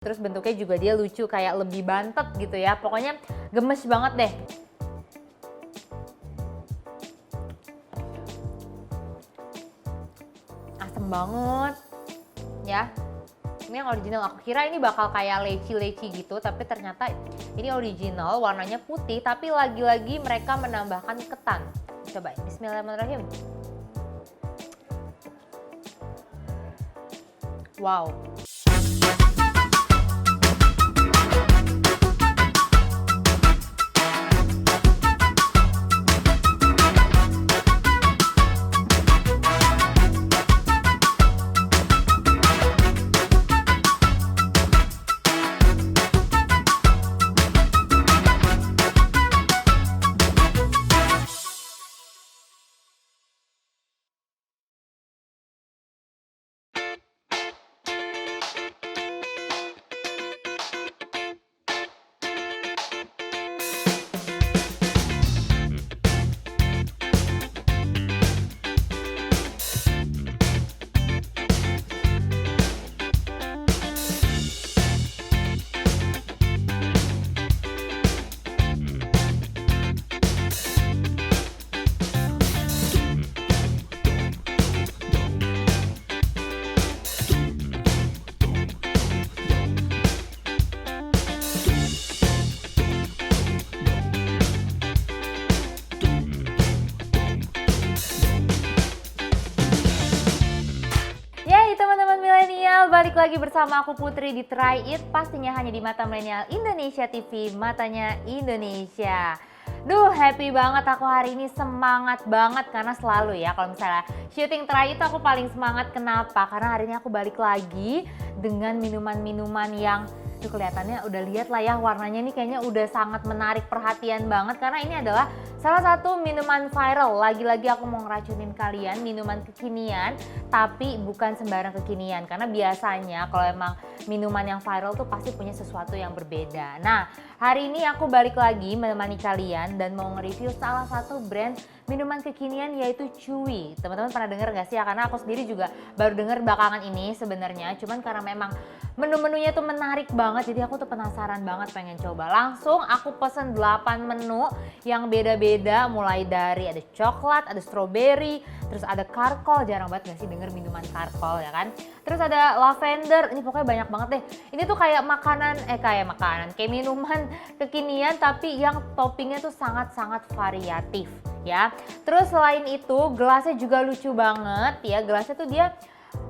Terus bentuknya juga dia lucu, kayak lebih bantet gitu ya. Pokoknya gemes banget deh. Asem banget ya. Ini yang original, aku kira ini bakal kayak leci-leci gitu, tapi ternyata ini original, warnanya putih, tapi lagi-lagi mereka menambahkan ketan. Coba, bismillahirrahmanirrahim. Wow. Balik lagi bersama aku Putri di Try It, pastinya hanya di Mata Milenial Indonesia TV, matanya Indonesia. Duh, happy banget aku hari ini, semangat banget karena selalu ya kalau misalnya syuting Try It aku paling semangat. Kenapa? Karena hari ini aku balik lagi dengan minuman-minuman yang tuh kelihatannya udah lihat lah ya, warnanya ini kayaknya udah sangat menarik perhatian banget karena ini adalah salah satu minuman viral. Lagi-lagi aku mau ngeracunin kalian, minuman kekinian tapi bukan sembarang kekinian, karena biasanya kalau emang minuman yang viral tuh pasti punya sesuatu yang berbeda. Nah, hari ini aku balik lagi menemani kalian dan mau nge-review salah satu brand minuman kekinian yaitu Chewy. Teman-teman pernah denger gak sih ya? Karena aku sendiri juga baru denger belakangan ini sebenarnya, cuman karena memang menu-menunya tuh menarik banget, jadi aku tuh penasaran banget pengen coba. Langsung aku pesen 8 menu yang beda-beda, mulai dari ada coklat, ada strawberry, terus ada karkol, jarang banget gak sih denger minuman karkol ya kan. Terus ada lavender, ini pokoknya banyak banget deh. Ini tuh kayak kayak minuman kekinian tapi yang toppingnya tuh sangat-sangat variatif ya. Terus selain itu gelasnya juga lucu banget ya, gelasnya tuh dia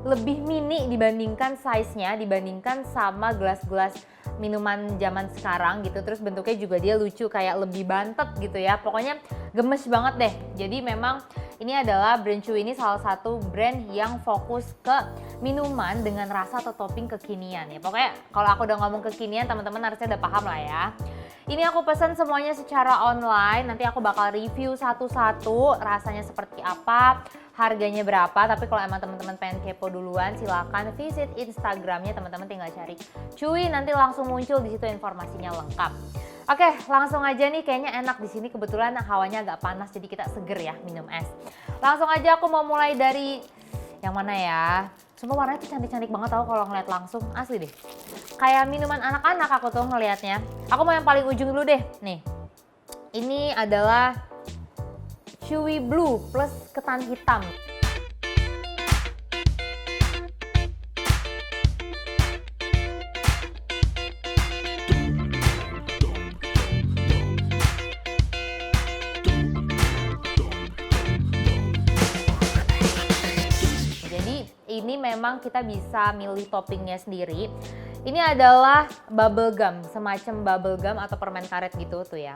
lebih mini dibandingkan size-nya, dibandingkan sama gelas-gelas minuman zaman sekarang gitu. Terus bentuknya juga dia lucu, kayak lebih bantet gitu ya. Pokoknya gemes banget deh. Jadi memang ini adalah brand Chewy, ini salah satu brand yang fokus ke minuman dengan rasa atau topping kekinian ya. Pokoknya kalau aku udah ngomong kekinian, teman-teman harusnya udah paham lah ya. Ini aku pesan semuanya secara online, nanti aku bakal review satu-satu rasanya seperti apa, harganya berapa. Tapi kalau emang teman-teman pengen kepo duluan, silakan visit Instagramnya, teman-teman tinggal cari Chewy, nanti langsung muncul di situ informasinya lengkap. Oke, langsung aja nih, kayaknya enak di sini, kebetulan hawanya agak panas jadi kita seger ya minum es. Langsung aja aku mau mulai dari yang mana ya? Sumpah warnanya tuh cantik-cantik banget tau kalau ngeliat langsung, asli deh. Kayak minuman anak-anak aku tuh ngelihatnya. Aku mau yang paling ujung dulu deh, nih. Ini adalah Chewy Blue plus ketan hitam. Ini memang kita bisa milih toppingnya sendiri. Ini adalah bubble gum, semacam bubble gum atau permen karet gitu tuh ya.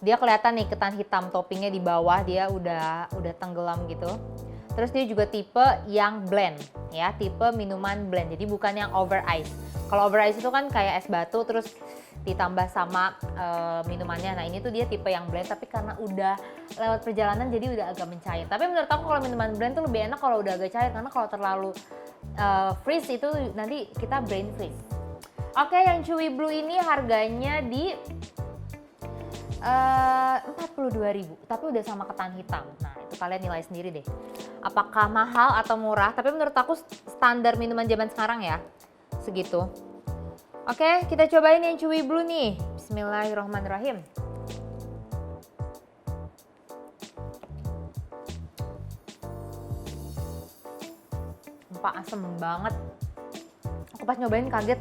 Dia kelihatan nih ketan hitam toppingnya di bawah, dia udah tenggelam gitu. Terus dia juga tipe yang blend ya, tipe minuman blend. Jadi bukan yang over ice. Kalau over ice itu kan kayak es batu terus ditambah sama minumannya. Nah ini tuh dia tipe yang blend, tapi karena udah lewat perjalanan jadi udah agak mencair. Tapi menurut aku kalau minuman blend tuh lebih enak kalau udah agak cair, karena kalau terlalu freeze itu nanti kita brain freeze. Oke, yang Chewy Blue ini harganya di 42.000, tapi udah sama ketan hitam. Nah itu kalian nilai sendiri deh, apakah mahal atau murah. Tapi menurut aku standar minuman zaman sekarang ya segitu. Oke, kita cobain yang chewy blue nih. Bismillahirrahmanirrahim. Asem banget. Aku pas nyobain kaget.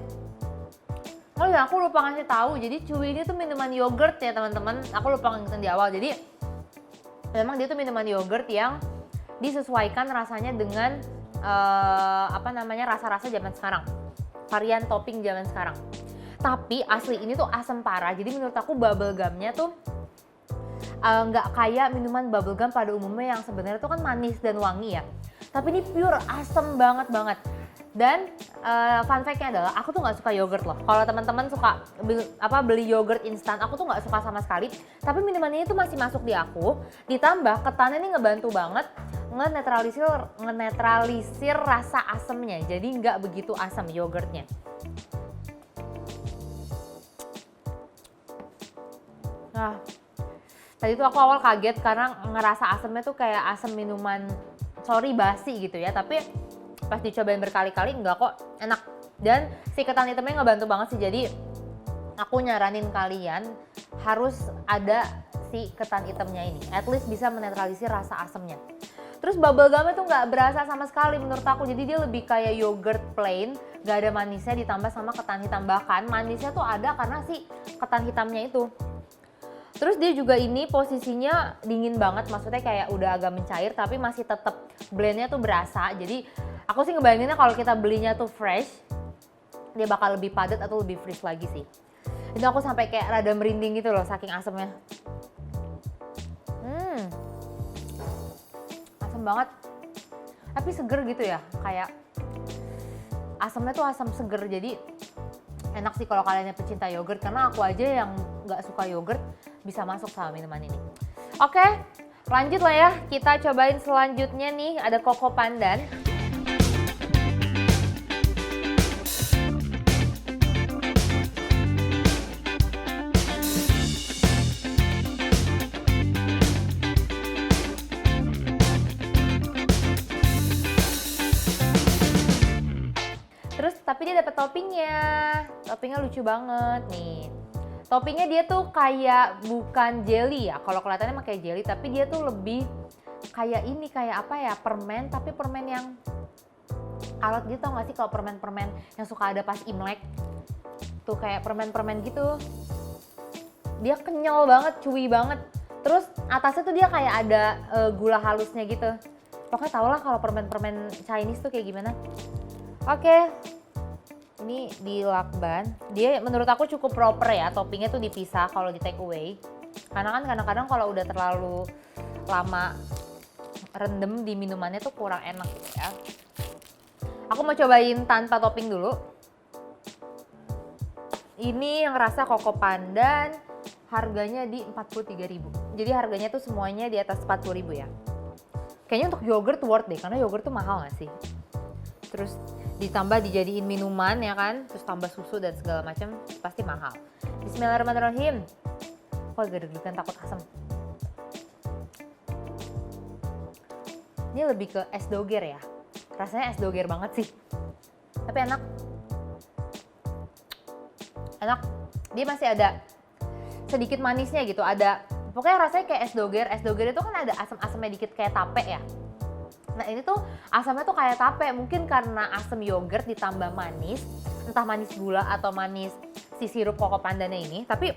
Oh ya, aku lupa ngasih tahu. Jadi chewy ini tuh minuman yogurt ya teman-teman. Aku lupa ngingetin di awal. Jadi memang dia tuh minuman yogurt yang disesuaikan rasanya dengan rasa-rasa zaman sekarang. Varian topping zaman sekarang. Tapi asli ini tuh asam parah. Jadi menurut aku bubble gumnya tuh nggak kayak minuman bubble gum pada umumnya yang sebenarnya tuh kan manis dan wangi ya. Tapi ini pure asem banget. Dan fun fact-nya adalah aku tuh nggak suka yogurt loh. Kalau teman-teman suka beli yogurt instan, aku tuh nggak suka sama sekali. Tapi minuman ini tuh masih masuk di aku. Ditambah ketannya ini ngebantu banget ngenetralisir rasa asemnya. Jadi nggak begitu asam yogurtnya. Nah, tadi tuh aku awal kaget karena ngerasa asemnya tuh kayak asam minuman basi gitu ya, tapi pas dicobain berkali-kali enggak kok, enak. Dan si ketan hitamnya ngebantu banget sih, jadi aku nyaranin kalian harus ada si ketan hitamnya ini, at least bisa menetralisir rasa asamnya. Terus bubble gumnya tuh nggak berasa sama sekali menurut aku, jadi dia lebih kayak yogurt plain, nggak ada manisnya ditambah sama ketan hitam, bahkan manisnya tuh ada karena si ketan hitamnya itu. Terus dia juga ini posisinya dingin banget, maksudnya kayak udah agak mencair tapi masih tetap blendnya tuh berasa. Jadi aku sih ngebayanginnya kalau kita belinya tuh fresh, dia bakal lebih padat atau lebih fresh lagi sih. Itu aku sampai kayak rada merinding gitu loh saking asemnya. Asem banget, tapi seger gitu ya, kayak asemnya tuh asam seger. Jadi enak sih kalau kalian yang pecinta yogurt, karena aku aja yang nggak suka yogurt bisa masuk sama minuman ini. Oke, lanjut lah ya, kita cobain selanjutnya nih, ada Koko Pandan. Terus tapi dia dapat toppingnya lucu banget nih. Toppingnya dia tuh kayak bukan jelly ya, kalau kelihatannya mah kayak jelly, tapi dia tuh lebih kayak ini, kayak apa ya, permen, tapi permen yang alot gitu, tau gak sih kalau permen-permen yang suka ada pas Imlek tuh, kayak permen-permen gitu. Dia kenyal banget, chewy banget. Terus atasnya tuh dia kayak ada gula halusnya gitu. Pokoknya tau lah kalau permen-permen Chinese tuh kayak gimana. Oke, ini di lakban. Dia menurut aku cukup proper ya, toppingnya tuh dipisah kalau di take away. Karena kan kadang-kadang kalau udah terlalu lama rendem di minumannya tuh kurang enak gitu ya. Aku mau cobain tanpa topping dulu. Ini yang rasa Koko Pandan, harganya di 43.000. Jadi harganya tuh semuanya di atas 40.000 ya. Kayaknya untuk yogurt worth deh, karena yogurt tuh mahal gak sih? Terus ditambah dijadiin minuman ya kan, terus tambah susu dan segala macam, pasti mahal. Bismillahirrahmanirrahim. Kok agak deg-degan, takut asam. Ini lebih ke es doger ya, rasanya es doger banget sih, tapi enak. Dia masih ada sedikit manisnya gitu, ada, pokoknya rasanya kayak es doger. Es doger itu kan ada asam-asamnya dikit kayak tape ya. Nah ini tuh asamnya tuh kayak tape, mungkin karena asam yogurt ditambah manis, entah manis gula atau manis si sirup Koko Pandannya ini. Tapi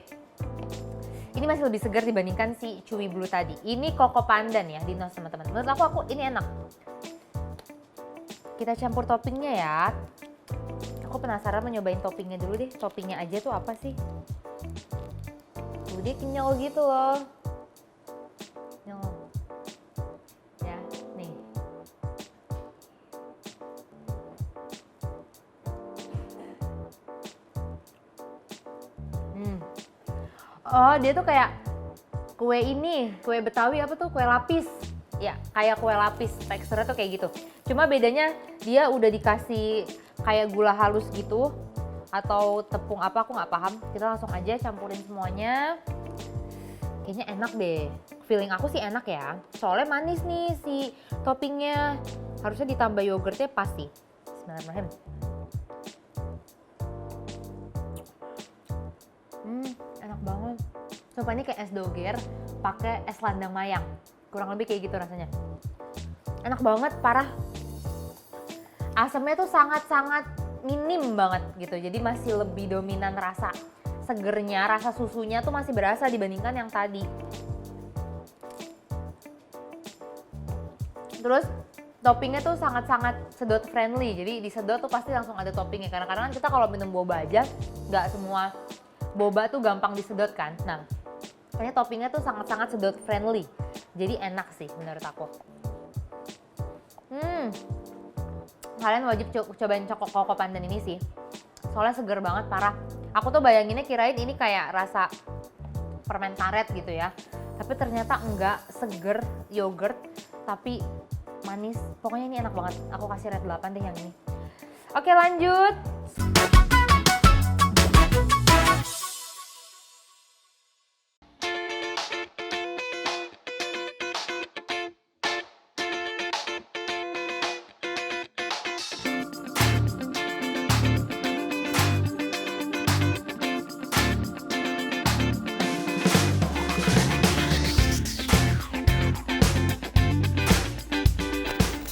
ini masih lebih segar dibandingkan si chewy blue tadi. Ini Koko Pandan ya, dinos teman-teman. Menurut aku ini enak. Kita campur toppingnya ya. Aku penasaran mau nyobain toppingnya dulu deh. Toppingnya aja tuh apa sih? Tuh dia kenyal gitu loh. Ya, nih. Oh, dia tuh kayak kue ini, kue Betawi apa tuh, kue lapis. Ya, kayak kue lapis, teksturnya tuh kayak gitu. Cuma bedanya dia udah dikasih kayak gula halus gitu, atau tepung apa, aku nggak paham. Kita langsung aja campurin semuanya. Kayaknya enak deh. Feeling aku sih enak ya. Soalnya manis nih si toppingnya. Harusnya ditambah yogurtnya pasti. Bismillahirrahmanirrahim. Sumpah ini kayak es doger pakai es landang mayang. Kurang lebih kayak gitu rasanya. Enak banget, parah. Asamnya tuh sangat-sangat minim banget gitu. Jadi masih lebih dominan rasa segernya, rasa susunya tuh masih berasa dibandingkan yang tadi. Terus toppingnya tuh sangat-sangat sedot friendly, jadi disedot tuh pasti langsung ada toppingnya. Karena kadang kita kalau minum boba aja, nggak semua boba tuh gampang disedot kan. Nah, kayaknya toppingnya tuh sangat-sangat sedot friendly, jadi enak sih menurut aku. Kalian wajib cobain Koko Pandan ini sih, soalnya seger banget, parah. Aku tuh bayanginnya kirain ini kayak rasa permen karet gitu ya, tapi ternyata enggak, seger yogurt tapi manis. Pokoknya ini enak banget, aku kasih rate 8 deh yang ini. Oke, lanjut.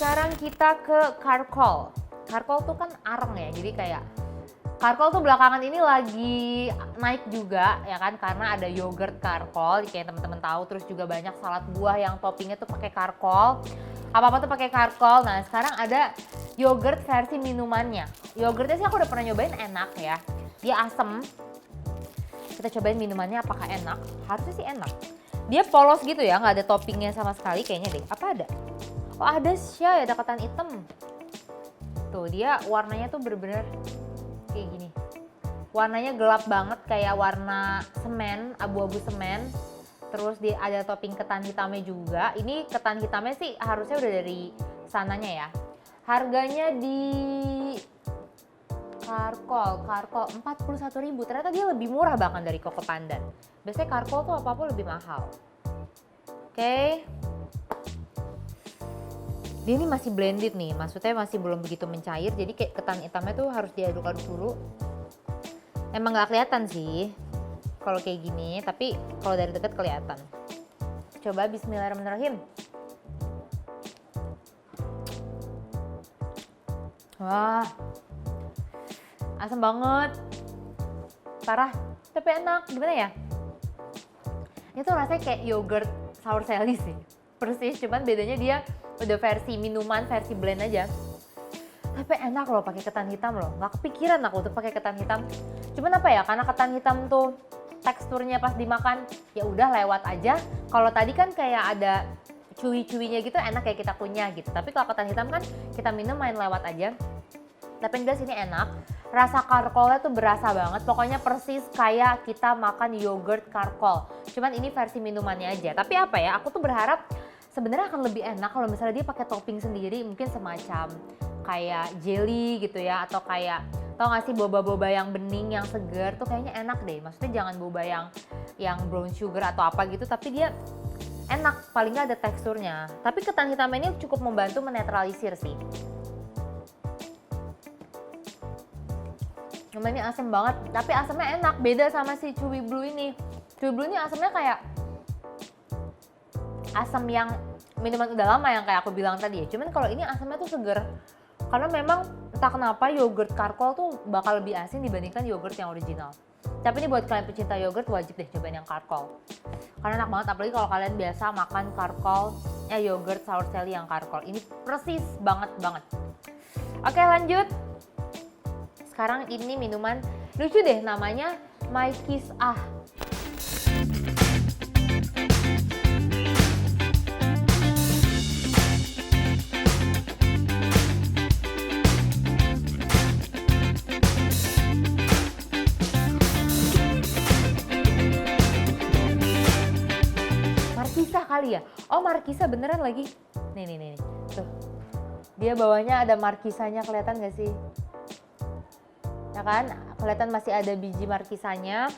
Sekarang kita ke Karkol. Karkol tuh kan areng ya, jadi kayak Karkol tuh belakangan ini lagi naik juga ya kan, karena ada yogurt Karkol kayak teman-teman tahu, terus juga banyak salad buah yang toppingnya tuh pakai Karkol. Apa-apa tuh pakai Karkol. Nah, sekarang ada yogurt versi minumannya. Yogurtnya sih aku udah pernah nyobain, enak ya. Dia asem. Kita cobain minumannya apakah enak? Harusnya sih enak. Dia polos gitu ya, nggak ada toppingnya sama sekali kayaknya deh. Apa ada? Oh, ada sih, ada ketan hitam. Tuh, dia warnanya tuh bener-bener kayak gini. Warnanya gelap banget kayak warna semen, abu-abu semen. Terus dia ada topping ketan hitamnya juga. Ini ketan hitamnya sih harusnya udah dari sananya ya. Harganya di Karkol 41.000. Ternyata dia lebih murah bahkan dari Koko Pandan. Biasanya Karkol tuh apa-apa lebih mahal. Oke. Dia ini masih blended nih, maksudnya masih belum begitu mencair, jadi kayak ketan hitamnya tuh harus diaduk-aduk dulu. Emang nggak kelihatan sih kalau kayak gini, tapi kalau dari dekat kelihatan. Coba bismillahirrahmanirrahim. Wah, asam banget, parah, tapi enak. Gimana ya? Ini tuh rasanya kayak yogurt sour Sally sih, persis, cuman bedanya dia udah versi minuman, versi blend aja. Tapi enak loh pakai ketan hitam loh. Nggak kepikiran aku tuh pakai ketan hitam. Cuman apa ya? Karena ketan hitam tuh teksturnya pas dimakan ya udah lewat aja. Kalau tadi kan kayak ada cuy-cuinya gitu, enak kayak kita kunyah gitu. Tapi kalau ketan hitam kan kita minum main lewat aja. Tapi yang jelas ini enak. Rasa Karkolnya tuh berasa banget. Pokoknya persis kayak kita makan yogurt Karkol. Cuman ini versi minumannya aja. Tapi apa ya? Aku tuh berharap sebenarnya akan lebih enak kalau misalnya dia pakai topping sendiri, mungkin semacam kayak jelly gitu ya, atau kayak tau gak sih boba-boba yang bening yang segar tuh kayaknya enak deh. Maksudnya jangan boba yang brown sugar atau apa gitu, tapi dia enak, paling gak ada teksturnya. Tapi ketan hitam ini cukup membantu menetralisir sih. Ini asam banget, tapi asamnya enak, beda sama si Chewy Blue ini. Chewy Blue ini asamnya kayak asam yang minuman udah lama yang kayak aku bilang tadi ya. Cuman kalau ini asamnya tuh seger. Karena memang entah kenapa yogurt Karkol tuh bakal lebih asin dibandingkan yogurt yang original. Tapi ini buat kalian pecinta yogurt wajib deh cobain yang Karkol. Karena enak banget, apalagi kalau kalian biasa makan Karkol, yogurt sour Sally yang Karkol. Ini persis banget. Oke, lanjut. Sekarang ini minuman lucu deh, namanya My Kiss Ah. Markisa kali ya? Oh, Markisa beneran lagi. Nih. Tuh. Dia bawahnya ada Markisanya, kelihatan gak sih? Ya kan? Kelihatan masih ada biji Markisanya.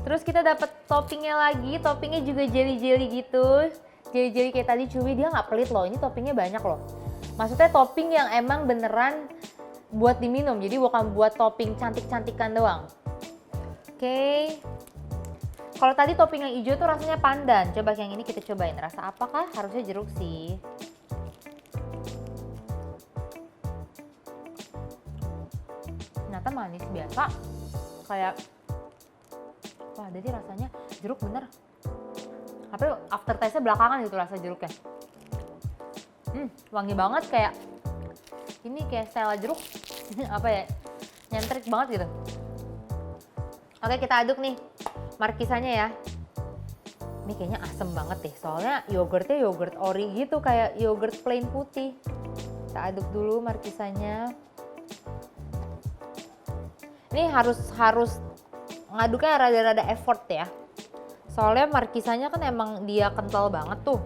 Terus kita dapat toppingnya lagi. Toppingnya juga jelly-jelly gitu. Jelly-jelly kayak tadi Chewy, dia nggak pelit loh. Ini toppingnya banyak loh. Maksudnya topping yang emang beneran buat diminum. Jadi bukan buat topping cantik-cantikan doang. Oke. Kalau tadi topping yang hijau tuh rasanya pandan. Coba yang ini kita cobain. Rasa apakah? Harusnya jeruk sih. Ternyata manis biasa. Kayak, wah jadi rasanya jeruk bener. Tapi aftertaste-nya belakangan gitu rasa jeruknya. Wangi banget kayak, ini kayak style jeruk. Apa ya, nyentrik banget gitu. Oke, kita aduk nih markisanya ya. Ini kayaknya asem banget deh, soalnya yogurtnya yogurt ori gitu, kayak yogurt plain putih. Kita aduk dulu markisanya. Ini harus ngaduknya rada-rada effort ya. Soalnya markisanya kan emang dia kental banget tuh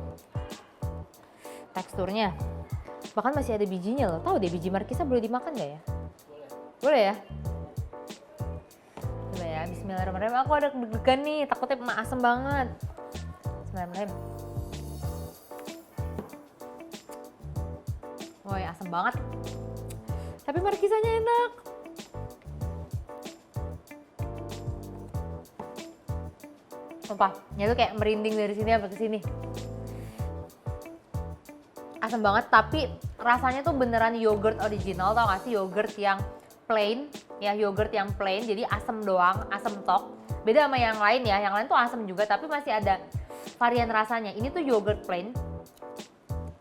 teksturnya. Bahkan masih ada bijinya loh. Tahu deh biji markisa boleh dimakan gak ya? Boleh ya? Coba ya, bismillahirrahmanirrahim. Aku ada deg-degan nih, takutnya asem banget. Bismillahirrahmanirrahim. Woi, asem banget. Tapi markisanya enak. Sumpah, ya tuh kayak merinding dari sini sampai ke sini. Asem banget, tapi rasanya tuh beneran yogurt original, tau gak sih? Yogurt yang plain, ya yogurt yang plain, jadi asem doang, asem tok. Beda sama yang lain ya, yang lain tuh asem juga, tapi masih ada varian rasanya. Ini tuh yogurt plain,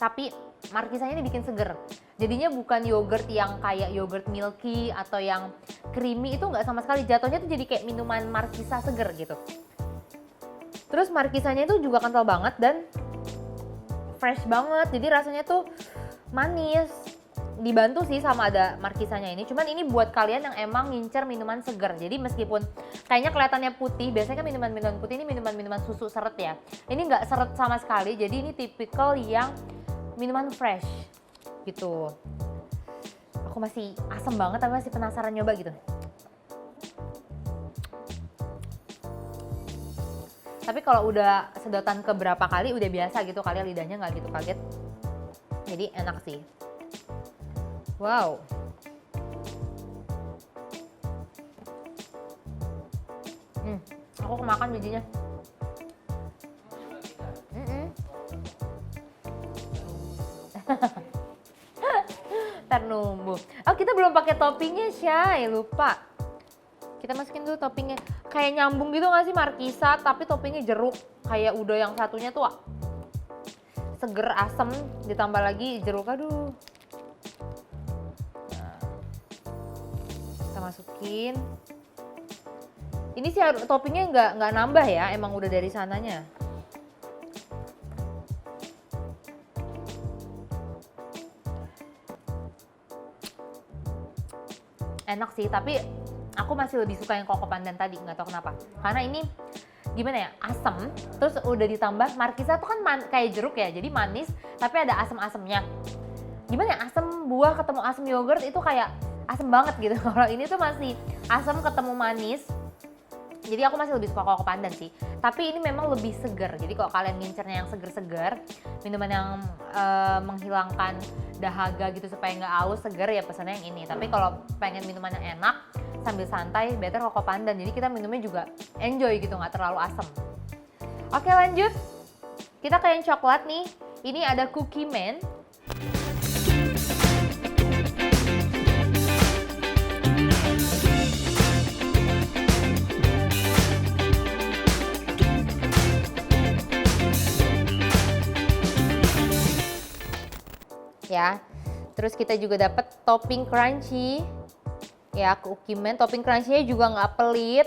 tapi markisanya ini bikin seger. Jadinya bukan yogurt yang kayak yogurt milky atau yang creamy, itu nggak sama sekali. Jatuhnya tuh jadi kayak minuman markisa seger gitu. Terus markisanya itu juga kental banget dan fresh banget, jadi rasanya tuh manis. Dibantu sih sama ada markisanya ini, cuman ini buat kalian yang emang ngincer minuman seger. Jadi meskipun kayaknya kelihatannya putih, biasanya kan minuman-minuman putih ini minuman-minuman susu seret ya. Ini nggak seret sama sekali, jadi ini tipikal yang minuman fresh gitu. Aku masih asem banget tapi masih penasaran nyoba gitu. Tapi kalau udah sedotan keberapa kali udah biasa gitu, kalian lidahnya nggak gitu kaget. Jadi enak sih. Wow. Aku kemakan bijinya. Ntar numbuh. Oh, kita belum pakai toppingnya, Syai, lupa. Kita masukin dulu toppingnya. Kayak nyambung gitu gak sih markisa, tapi toppingnya jeruk. Kayak udah yang satunya tuh seger, asem, ditambah lagi jeruk. Aduh. Nah, kita masukin. Ini sih toppingnya nggak nambah ya, emang udah dari sananya. Enak sih, tapi aku masih lebih suka yang koko pandan tadi, nggak tahu kenapa. Karena ini gimana ya, asam, terus udah ditambah markisa tuh kan kayak jeruk ya, jadi manis, tapi ada asam-asamnya. Gimana ya, asam buah ketemu asam yogurt itu kayak asam banget gitu. Kalau ini tuh masih asam ketemu manis. Jadi aku masih lebih suka koko pandan sih. Tapi ini memang lebih seger. Jadi kalau kalian ngincernya yang seger-seger, minuman yang menghilangkan dahaga gitu supaya nggak aus, seger, ya pesannya yang ini. Tapi kalau pengen minuman yang enak sambil santai, better koko pandan. Jadi kita minumnya juga enjoy gitu, nggak terlalu asam. Oke, lanjut. Kita ke yang coklat nih. Ini ada Cookie Man. Ya, terus kita juga dapat topping crunchy ya, Cookie Man. Topping crunchy-nya juga nggak pelit.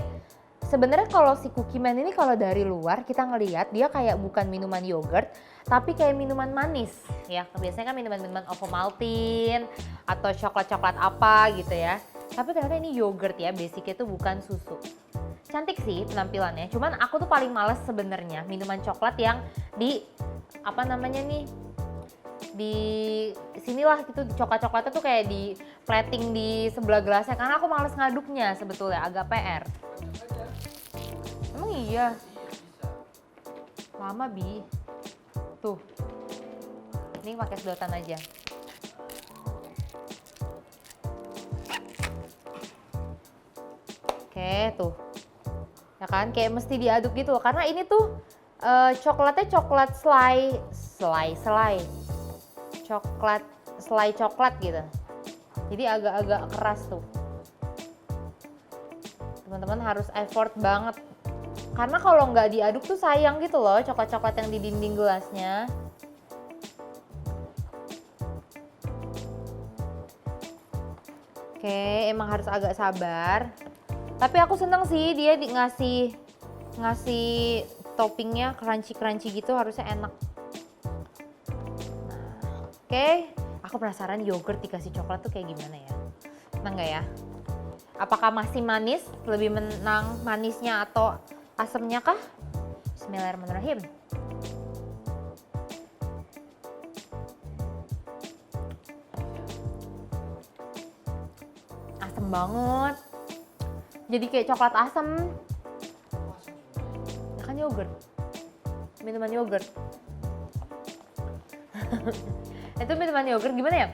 Sebenarnya kalau si Cookie Man ini kalau dari luar kita ngelihat dia kayak bukan minuman yogurt, tapi kayak minuman manis ya. Biasanya kan minuman-minuman Ovomaltine atau coklat-coklat apa gitu ya. Tapi ternyata ini yogurt ya, basicnya tuh bukan susu. Cantik sih penampilannya, cuman aku tuh paling males sebenarnya minuman coklat yang di apa namanya nih, di sinilah gitu, coklat-coklatnya tuh kayak di plating di sebelah gelasnya, karena aku males ngaduknya sebetulnya, agak PR. Emang iya? Lama Bi. Tuh. Ini pakai sedotan aja. Oke, tuh. Ya kan, kayak mesti diaduk gitu loh. Karena ini tuh coklatnya coklat coklat gitu. Jadi agak-agak keras tuh. Teman-teman harus effort banget. Karena kalau nggak diaduk tuh sayang gitu loh coklat-coklat yang di dinding gelasnya. Oke, emang harus agak sabar. Tapi aku seneng sih dia ngasih toppingnya crunchy gitu, harusnya enak. Nah, oke, aku penasaran yogurt dikasih coklat tuh kayak gimana ya? Menang nggak ya? Apakah masih manis? Lebih menang manisnya atau asamnya kah? Bismillahirrahmanirrahim. Asem banget. Jadi kayak coklat asem. Ya kan yogurt. Minuman yogurt. Itu minuman yogurt gimana ya?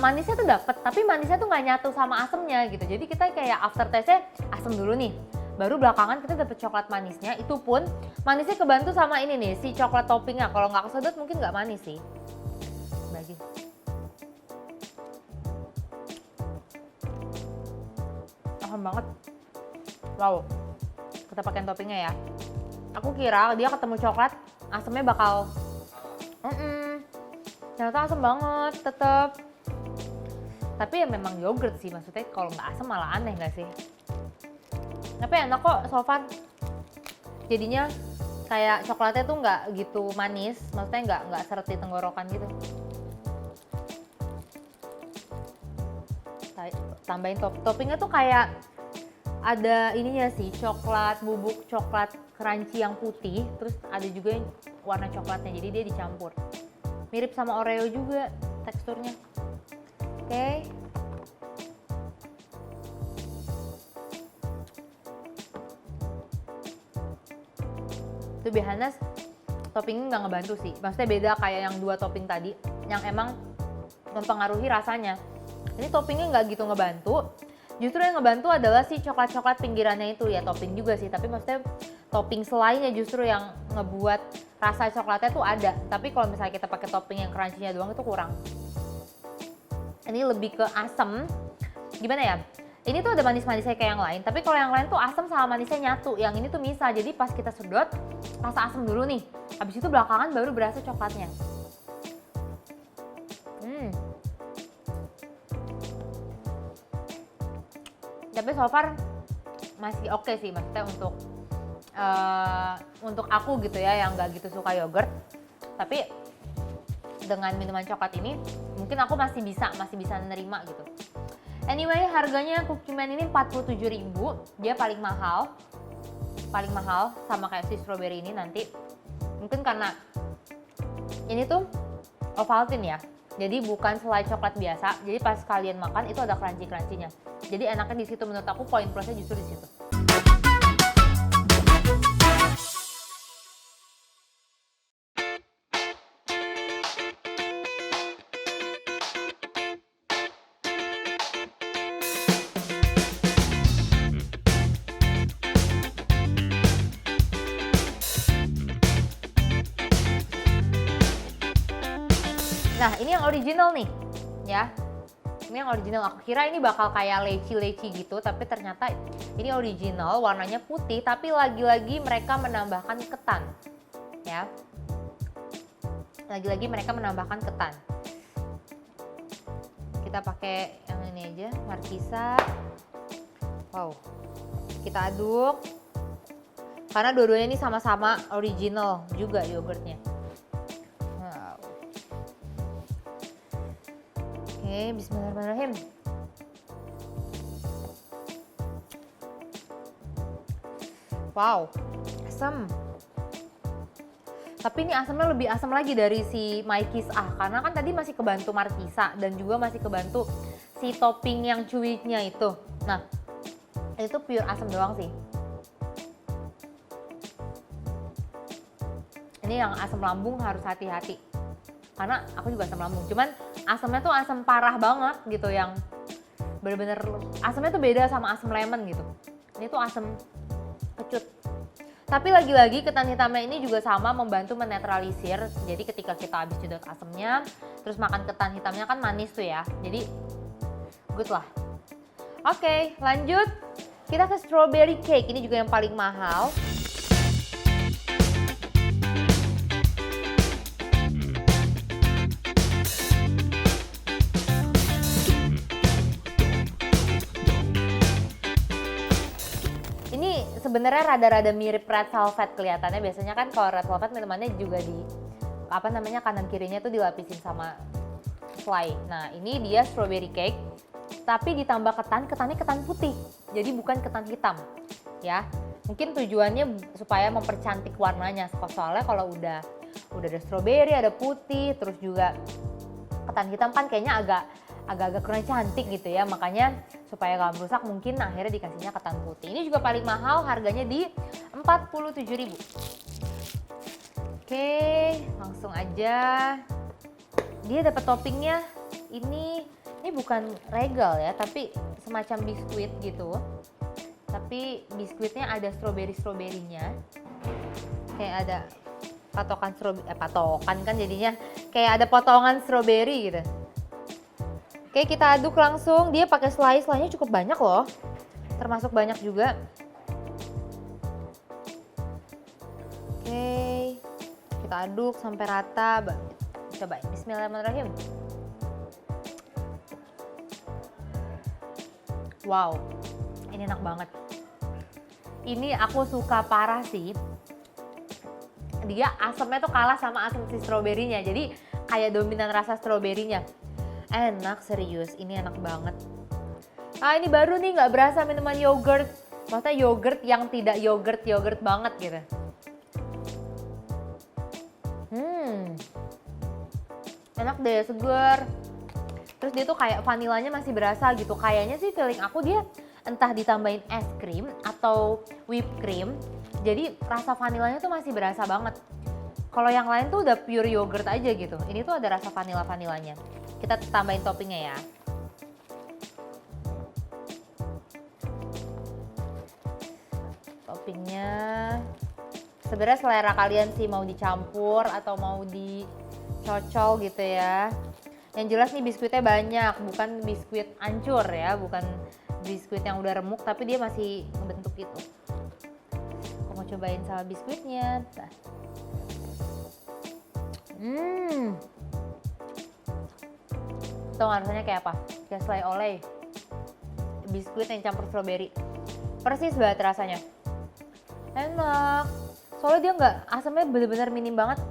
Manisnya tuh dapet, tapi manisnya tuh nggak nyatu sama asemnya gitu. Jadi kita kayak after taste-nya asem dulu nih. Baru belakangan kita dapet coklat manisnya. Itu pun manisnya kebantu sama ini nih, si coklat toppingnya. Kalau nggak kesedot mungkin nggak manis sih. Bagi. Enak banget. Wow. Kita pakein toppingnya ya. Aku kira dia ketemu coklat, asemnya bakal ternyata asem banget tetep. Tapi ya memang yogurt sih, maksudnya kalau nggak asem malah aneh nggak sih? Tapi enak kok so far. Jadinya kayak coklatnya tuh nggak gitu manis, maksudnya nggak seret di tenggorokan gitu. Tambahin toppingnya tuh kayak ada ininya sih, coklat, bubuk coklat crunchy yang putih, terus ada juga yang warna coklatnya, jadi dia dicampur. Mirip sama Oreo juga teksturnya. Oke. Itu biasanya toppingnya nggak ngebantu sih. Maksudnya beda kayak yang 2 topping tadi, yang emang mempengaruhi rasanya. Ini toppingnya nggak gitu ngebantu. Justru yang ngebantu adalah si coklat-coklat pinggirannya itu, ya topping juga sih. Tapi maksudnya topping selainnya justru yang ngebuat rasa coklatnya tuh ada. Tapi kalau misalnya kita pakai topping yang crunchy-nya doang itu kurang. Ini lebih ke asam. Gimana ya? Ini tuh ada manis-manisnya kayak yang lain. Tapi kalau yang lain tuh asam sama manisnya nyatu. Yang ini tuh misah. Jadi pas kita sedot, rasa asam dulu nih. Habis itu belakangan baru berasa coklatnya. Tapi so far masih oke sih, maksudnya untuk aku gitu ya yang nggak gitu suka yogurt. Tapi dengan minuman coklat ini mungkin aku masih bisa nerima gitu. Anyway, harganya Cookie Man ini 47.000, dia paling mahal sama kayak si strawberry ini nanti. Mungkin karena ini tuh Ovaltine ya, jadi bukan selai coklat biasa. Jadi pas kalian makan itu ada crunchy-crunchy-nya. Jadi enaknya di situ, menurut aku poin plusnya justru di situ. Nah, ini yang original nih, ya. Ini yang original. Aku kira ini bakal kayak leci-leci gitu, tapi ternyata ini original, warnanya putih, tapi lagi-lagi mereka menambahkan ketan, ya. Lagi-lagi mereka menambahkan ketan. Kita pakai yang ini aja, Markisa. Wow, kita aduk. Karena dua-duanya ini sama-sama original juga yogurtnya. Oke, bismillahirrahmanirrahim. Wow, asam. Tapi ini asamnya lebih asam lagi dari si My Kiss karena kan tadi masih kebantu Markisa dan juga masih kebantu si topping yang chewy-nya itu. Nah, itu pure asam doang sih. Ini yang asam lambung harus hati-hati. Karena aku juga asam lambung, cuman asamnya tuh asam parah banget gitu, yang bener-bener asamnya tuh beda sama asam lemon gitu. Ini tuh asam kecut. Tapi lagi-lagi ketan hitamnya ini juga sama membantu menetralisir. Jadi ketika kita habis nyedot asemnya, terus makan ketan hitamnya kan manis tuh ya. Jadi good lah. Oke, lanjut. Kita ke strawberry cake. Ini juga yang paling mahal. Sebenarnya rada-rada mirip red velvet kelihatannya. Biasanya kan kalau red velvet minumannya juga di kanan kirinya tuh dilapisin sama fly. Nah, ini dia strawberry cake tapi ditambah ketannya ketan putih. Jadi bukan ketan hitam. Ya. Mungkin tujuannya supaya mempercantik warnanya. Soalnya kalau udah ada strawberry, ada putih, terus juga ketan hitam kan kayaknya agak kurang cantik gitu ya, makanya supaya gak merusak mungkin akhirnya dikasihnya ketan putih. Ini juga paling mahal, harganya di 47.000. Oke, langsung aja. Dia dapat toppingnya ini bukan regal ya, tapi semacam biskuit gitu. Tapi biskuitnya ada strawberry-nya. Kayak ada patokan kan jadinya kayak ada potongan strawberry gitu. Oke, kita aduk langsung. Dia pakai selai-selainya cukup banyak loh. Termasuk banyak juga. Oke. Kita aduk sampai rata. Coba bismillahirrahmanirrahim. Wow. Ini enak banget. Ini aku suka parah sih. Dia asamnya tuh kalah sama asam si stroberinya. Jadi kayak dominan rasa stroberinya. Enak serius, ini enak banget. Ah, ini baru nih, nggak berasa minuman yogurt. Maksudnya yogurt yang tidak yogurt banget gitu. Enak deh, seger. Terus dia tuh kayak vanilanya masih berasa gitu. Kayaknya sih feeling aku dia entah ditambahin es krim atau whipped cream. Jadi rasa vanilanya tuh masih berasa banget. Kalau yang lain tuh udah pure yogurt aja gitu. Ini tuh ada rasa vanilanya. Kita tambahin toppingnya ya. Toppingnya sebenarnya selera kalian sih, mau dicampur atau mau dicocol gitu ya. Yang jelas nih biskuitnya banyak, bukan biskuit hancur ya, bukan biskuit yang udah remuk tapi dia masih membentuk itu. Aku mau cobain sama biskuitnya. Tau gak rasanya kayak apa? Kayak selai oleh. Biskuit yang campur strawberry. Persis banget rasanya. Enak. Soalnya dia nggak, asamnya bener-bener minim banget.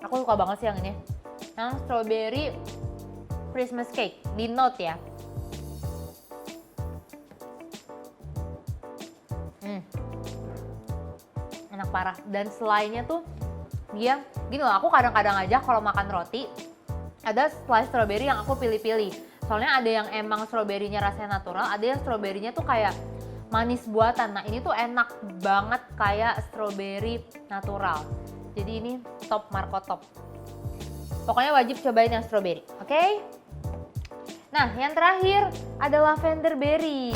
Aku suka banget sih yang ini. Yang strawberry Christmas cake di note ya. Enak parah. Dan selainya tuh dia gini loh, aku kadang-kadang aja kalau makan roti ada slice strawberry yang aku pilih-pilih. Soalnya ada yang emang strawberry-nya rasanya natural, ada yang strawberry-nya tuh kayak manis buatan. Nah, ini tuh enak banget kayak strawberry natural. Jadi ini top Marco top. Pokoknya wajib cobain yang strawberry, oke? Nah, yang terakhir ada lavender berry.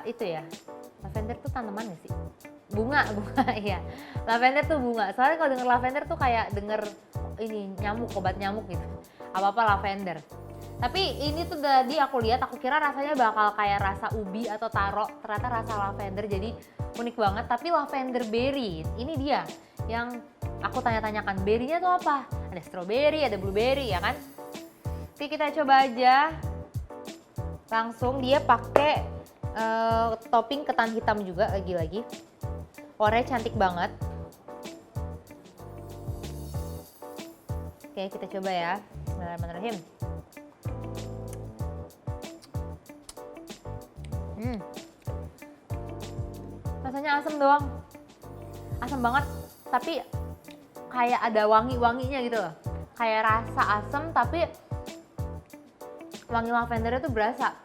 Itu ya, lavender tuh tanaman gak sih? Bunga ya. Lavender tuh bunga. Soalnya kalau denger lavender tuh kayak denger ini nyamuk, obat nyamuk gitu. Apa-apa lavender. Tapi ini tuh tadi aku lihat, aku kira rasanya bakal kayak rasa ubi atau taro. Ternyata rasa lavender, jadi unik banget. Tapi lavender berry, ini dia yang aku tanya-tanyakan. Berry-nya tuh apa? Ada strawberry, ada blueberry ya kan? Oke, kita coba aja. Langsung dia pakai topping ketan hitam juga lagi-lagi. Warnanya cantik banget. Oke, kita coba ya. Bismillahirrahmanirrahim. Rasanya asam doang. Asam banget, tapi kayak ada wangi-wanginya gitu loh. Kayak rasa asam tapi wangi lavendernya tuh berasa.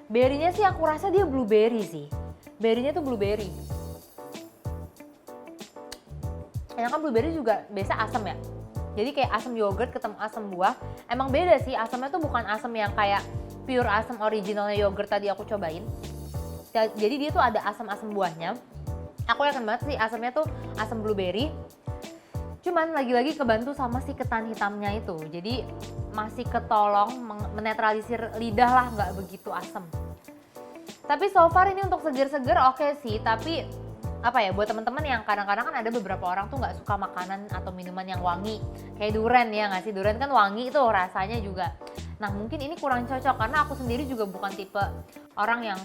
Berry-nya sih aku rasa dia blueberry sih. Berry-nya tuh blueberry. Yang kan blueberry juga biasa asam ya. Jadi kayak asam yogurt ketemu asam buah. Emang beda sih, asamnya tuh bukan asam yang kayak pure asam originalnya yogurt tadi aku cobain. Jadi dia tuh ada asam-asam buahnya. Aku yakin banget sih asamnya tuh asam blueberry. Cuman lagi-lagi kebantu sama si ketan hitamnya itu. Jadi masih ketolong menetralisir lidah lah, nggak begitu asam. Tapi so far ini untuk seger-seger oke sih, tapi apa ya, buat teman-teman yang kadang-kadang kan ada beberapa orang tuh nggak suka makanan atau minuman yang wangi kayak durian ya nggak sih, durian kan wangi itu rasanya juga. Nah mungkin ini kurang cocok karena aku sendiri juga bukan tipe orang yang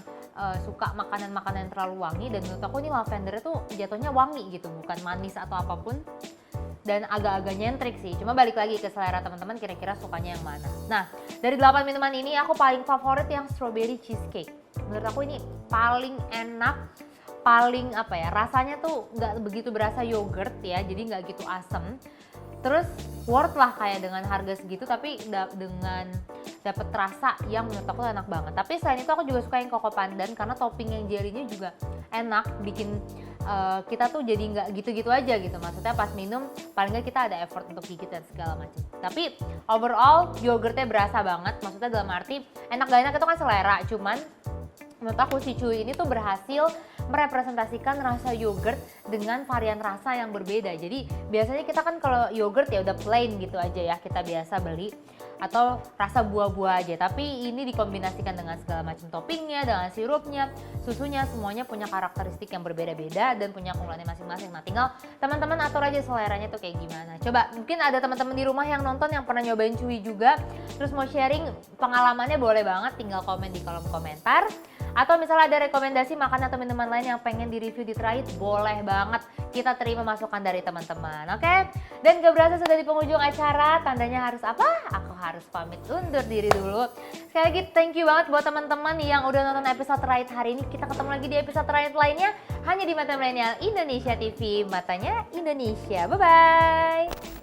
suka makanan-makanan yang terlalu wangi, dan menurut aku ini lavender tuh jatuhnya wangi gitu, bukan manis atau apapun, dan agak-agak nyentrik sih. Cuma balik lagi ke selera teman-teman kira-kira sukanya yang mana. Nah dari 8 minuman ini aku paling favorit yang strawberry cheesecake. Menurut aku ini paling enak, paling apa ya, rasanya tuh nggak begitu berasa yogurt ya, jadi nggak gitu asem. Terus worth lah kayak dengan harga segitu, tapi dengan dapet rasa yang menurut aku enak banget. Tapi selain itu aku juga suka yang koko pandan karena topping yang jelly-nya juga enak, bikin kita tuh jadi nggak gitu-gitu aja gitu. Maksudnya pas minum paling nggak kita ada effort untuk gigit dan segala macam. Tapi overall yogurtnya berasa banget, maksudnya dalam arti enak gak enak itu kan selera, cuman menurut aku si Chewy ini tuh berhasil merepresentasikan rasa yogurt dengan varian rasa yang berbeda. Jadi biasanya kita kan kalau yogurt ya udah plain gitu aja ya, kita biasa beli, atau rasa buah-buah aja. Tapi ini dikombinasikan dengan segala macam toppingnya, dengan sirupnya, susunya, semuanya punya karakteristik yang berbeda-beda dan punya keunggulannya masing-masing. Nah tinggal teman-teman atur aja seleranya tuh kayak gimana. Coba mungkin ada teman-teman di rumah yang nonton yang pernah nyobain Chewy juga, terus mau sharing pengalamannya, boleh banget tinggal komen di kolom komentar. Atau misalnya ada rekomendasi makanan atau minuman lain yang pengen di-review di Try It, boleh banget. Kita terima masukan dari teman-teman, oke? Dan gak berasa sudah di penghujung acara, tandanya harus apa? Aku harus pamit undur diri dulu. Sekali lagi thank you banget buat teman-teman yang udah nonton episode Try It hari ini. Kita ketemu lagi di episode Try It lainnya, hanya di Mata Milenial Indonesia TV, matanya Indonesia. Bye-bye!